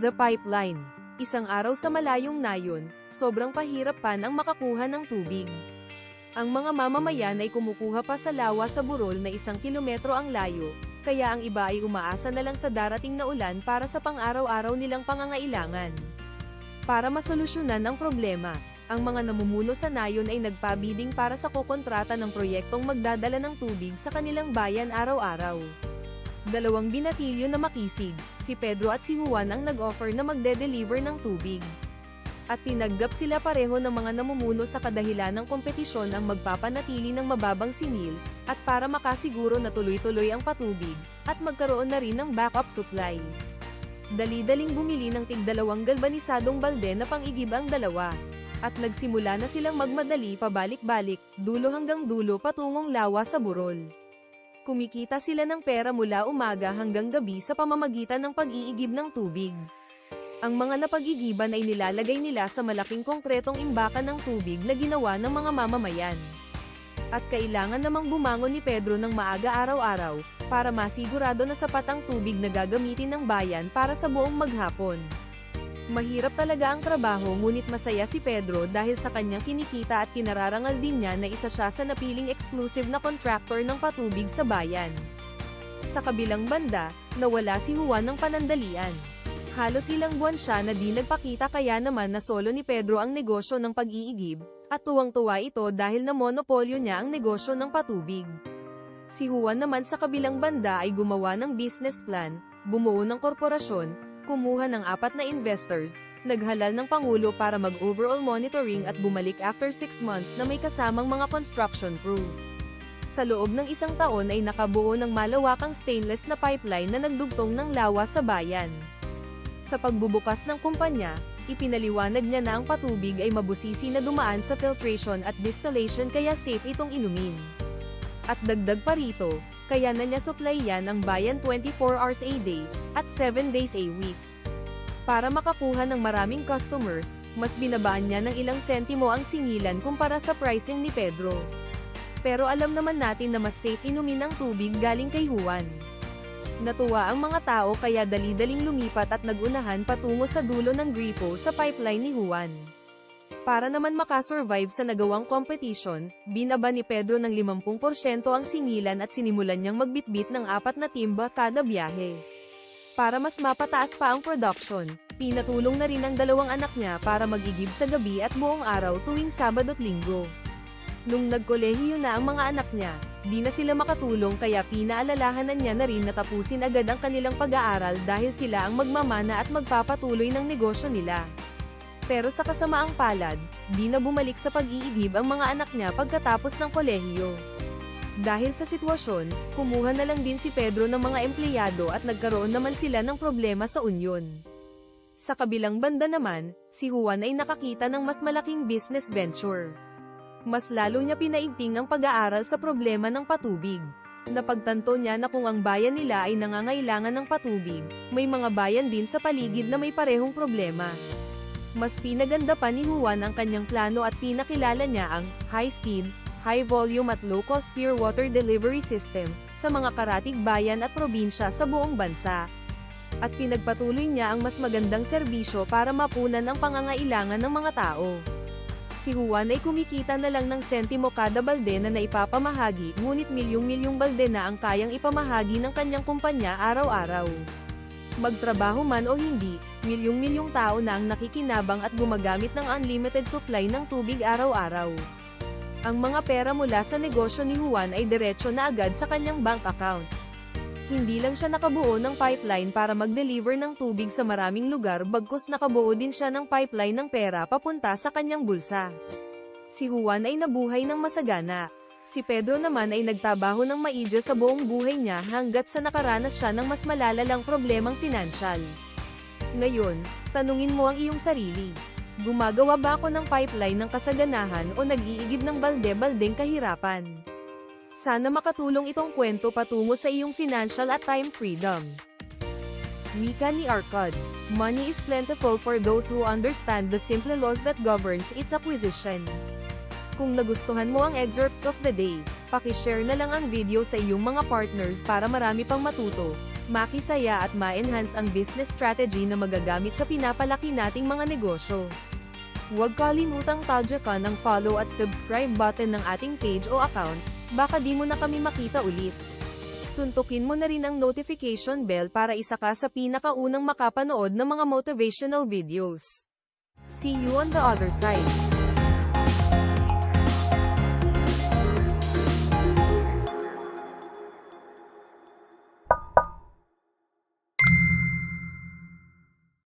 The pipeline. Isang araw sa malayong nayon, sobrang pahirapan ang makakuha ng tubig. Ang mga mamamayan ay kumukuha pa sa lawa sa burol na 1 kilometro ang layo, kaya ang iba ay umaasa na lang sa darating na ulan para sa pang-araw-araw nilang pangangailangan. Para masolusyonan ang problema, ang mga namumuno sa nayon ay nagpabiding para sa kokontrata ng proyektong magdadala ng tubig sa kanilang bayan araw-araw. 2 binatilyo na makisig, si Pedro at si Juan ang nag-offer na magde-deliver ng tubig. At tinagap sila pareho ng mga namumuno sa kadahilan ng kompetisyon ang magpapanatili ng mababang singil, at para makasiguro na tuloy-tuloy ang patubig, at magkaroon na rin ng backup supply. Dali-daling bumili ng tig-2 galbanisadong balde na pang-igib ang dalawa. At nagsimula na silang magmadali pabalik-balik, dulo hanggang dulo patungong lawa sa burol. Kumikita sila ng pera mula umaga hanggang gabi sa pamamagitan ng pag-iigib ng tubig. Ang mga napag-igiban ay nilalagay nila sa malaking konkretong imbakan ng tubig na ginawa ng mga mamamayan. At kailangan namang bumangon ni Pedro ng maaga araw-araw, para masigurado na sapat ang tubig na gagamitin ng bayan para sa buong maghapon. Mahirap talaga ang trabaho ngunit masaya si Pedro dahil sa kanyang kinikita at kinararangal din niya na isa siya sa napiling exclusive na contractor ng patubig sa bayan. Sa kabilang banda, nawala si Juan ng panandalian. Halos ilang buwan siya na di nagpakita kaya naman na solo ni Pedro ang negosyo ng pag-iigib, at tuwang-tuwa ito dahil na monopolyo niya ang negosyo ng patubig. Si Juan naman sa kabilang banda ay gumawa ng business plan, bumuo ng korporasyon, kumuha ng 4 na investors, naghalal ng pangulo para mag-overall monitoring at bumalik after 6 months na may kasamang mga construction crew. Sa loob ng 1 taon ay nakabuo ng malawakang stainless na pipeline na nagdugtong ng lawa sa bayan. Sa pagbubukas ng kumpanya, ipinaliwanag niya na ang patubig ay mabusisi na dumaan sa filtration at distillation kaya safe itong inumin. At dagdag pa rito, kaya na niya supply yan ang bayan 24 hours a day, at 7 days a week. Para makakuha ng maraming customers, mas binabaan niya ng ilang sentimo ang singilan kumpara sa pricing ni Pedro. Pero alam naman natin na mas safe inumin ang tubig galing kay Juan. Natuwa ang mga tao kaya dali-daling lumipat at nagunahan patungo sa dulo ng gripo sa pipeline ni Juan. Para naman makasurvive sa nagawang competition, binaba ni Pedro ng 50% ang singilan at sinimulan niyang magbitbit ng 4 na timba kada biyahe. Para mas mapataas pa ang production, pinatulong na rin ang 2 anak niya para mag-igib sa gabi at buong araw tuwing Sabado at Linggo. Nung nagkolehiyo na ang mga anak niya, di na sila makatulong kaya pinaalalahanan niya na rin na tapusin agad ang kanilang pag-aaral dahil sila ang magmamana at magpapatuloy ng negosyo nila. Pero sa kasamaang palad, di na bumalik sa pag-iigib ang mga anak niya pagkatapos ng kolehiyo. Dahil sa sitwasyon, kumuha na lang din si Pedro ng mga empleyado at nagkaroon naman sila ng problema sa union. Sa kabilang banda naman, si Juan ay nakakita ng mas malaking business venture. Mas lalo niya pinaigting ang pag-aaral sa problema ng patubig. Napagtanto niya na kung ang bayan nila ay nangangailangan ng patubig, may mga bayan din sa paligid na may parehong problema. Mas pinaganda pa ni Juan ang kanyang plano at pinakilala niya ang high-speed, high-volume at low-cost pure water delivery system sa mga karatig bayan at probinsya sa buong bansa. At pinagpatuloy niya ang mas magandang serbisyo para mapunan ang pangangailangan ng mga tao. Si Juan ay kumikita na lang ng sentimo kada balde na naipapamahagi, ngunit milyong-milyong balde na ang kayang ipamahagi ng kanyang kumpanya araw-araw. Magtrabaho man o hindi, milyong-milyong tao na ang nakikinabang at gumagamit ng unlimited supply ng tubig araw-araw. Ang mga pera mula sa negosyo ni Juan ay diretso na agad sa kanyang bank account. Hindi lang siya nakabuo ng pipeline para mag-deliver ng tubig sa maraming lugar bagkus nakabuo din siya ng pipeline ng pera papunta sa kanyang bulsa. Si Juan ay nabuhay ng masagana. Si Pedro naman ay nagtrabaho ng maidyo sa buong buhay niya hanggat sa nakaranas siya ng mas malalalang problemang pinansyal. Ngayon, tanungin mo ang iyong sarili. Gumagawa ba ako ng pipeline ng kasaganahan o nag-iigib ng balde-baldeng kahirapan? Sana makatulong itong kwento patungo sa iyong financial at time freedom. Wika ni Arcad, money is plentiful for those who understand the simple laws that governs its acquisition. Kung nagustuhan mo ang excerpts of the day, pakishare na lang ang video sa iyong mga partners para marami pang matuto, makisaya at ma-enhance ang business strategy na magagamit sa pinapalaki nating mga negosyo. Huwag kalimutang tadyakan ang follow at subscribe button ng ating page o account, baka di mo na kami makita ulit. Suntukin mo na rin ang notification bell para isa ka sa pinakaunang makapanood ng mga motivational videos. See you on the other side.